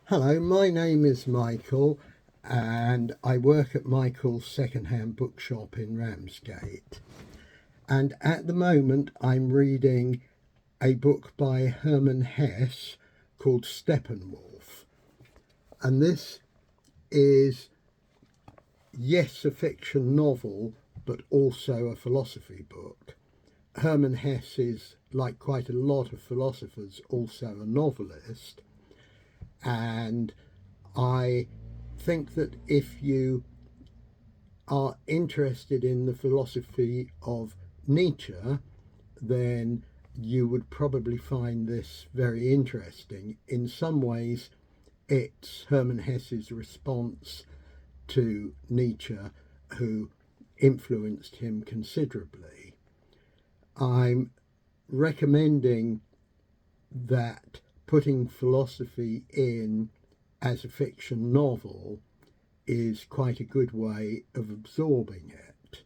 Hello, my name is Michael and I work at Michael's second-hand bookshop in Ramsgate. And at the moment I'm reading a book by Herman Hesse called Steppenwolf. And this is, yes, a fiction novel, but also a philosophy book. Herman Hesse is, like quite a lot of philosophers, also a novelist. And I think that if you are interested in the philosophy of Nietzsche, then you would probably find this very interesting. In some ways, it's Hermann Hesse's response to Nietzsche, who influenced him considerably. I'm recommending that putting philosophy in as a fiction novel is quite a good way of absorbing it.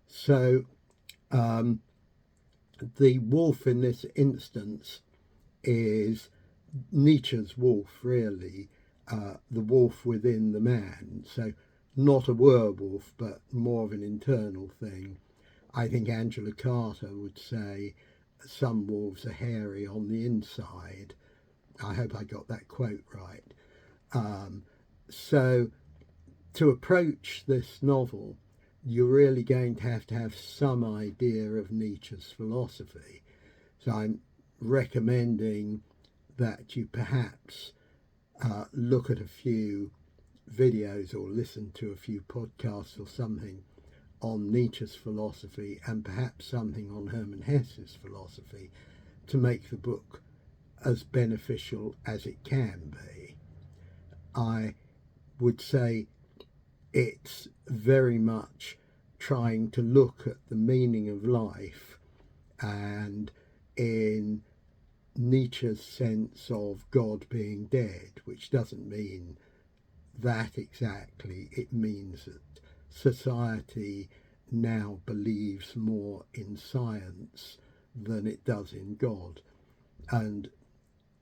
So the wolf in this instance is Nietzsche's wolf, really, the wolf within the man. So not a werewolf, but more of an internal thing. I think Angela Carter would say some wolves are hairy on the inside. I hope I got that quote right. So to approach this novel, you're really going to have some idea of Nietzsche's philosophy. So I'm recommending that you perhaps look at a few videos or listen to a few podcasts or something on Nietzsche's philosophy and perhaps something on Hermann Hesse's philosophy to make the book as beneficial as it can be. I would say it's very much trying to look at the meaning of life, and in Nietzsche's sense of God being dead, which doesn't mean that exactly. It means that society now believes more in science than it does in God. And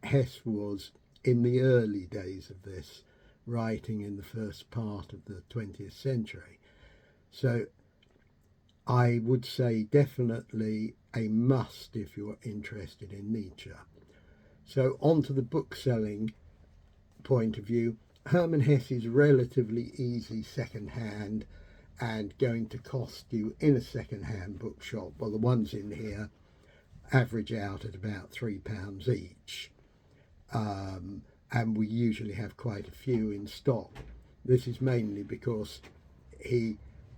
Hesse was, in the early days of this, writing in the first part of the 20th century. So I would say definitely a must if you're interested in Nietzsche. So on to the bookselling point of view, Hermann Hesse is relatively easy second-hand and going to cost you in a second-hand bookshop, well, the ones in here average out at about £3 each. And we usually have quite a few in stock. This is mainly because he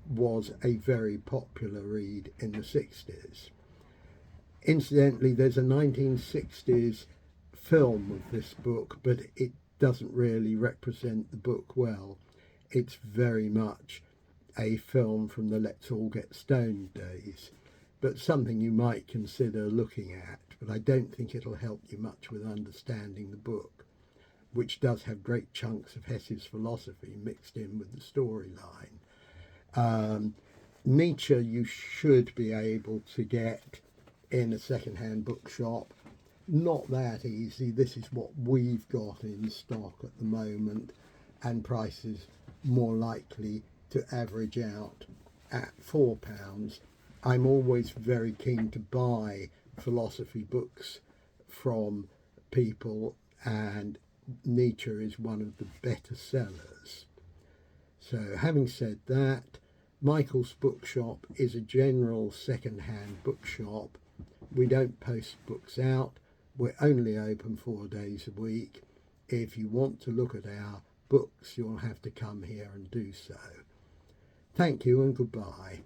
was a very popular read in the 60s. Incidentally, there's a 1960s film of this book, but it doesn't really represent the book well. It's very much a film from the Let's All Get Stoned days, but something you might consider looking at. But I don't think it'll help you much with understanding the book, which does have great chunks of Hesse's philosophy mixed in with the storyline. Nietzsche you should be able to get in a second-hand bookshop. Not that easy. This is what we've got in stock at the moment, and prices more likely to average out at £4. I'm always very keen to buy philosophy books from people, and Nietzsche is one of the better sellers. So having said that, Michael's Bookshop is a general second-hand bookshop. We don't post books out. We're only open 4 days a week. If you want to look at our books, you'll have to come here and do so. Thank you and goodbye.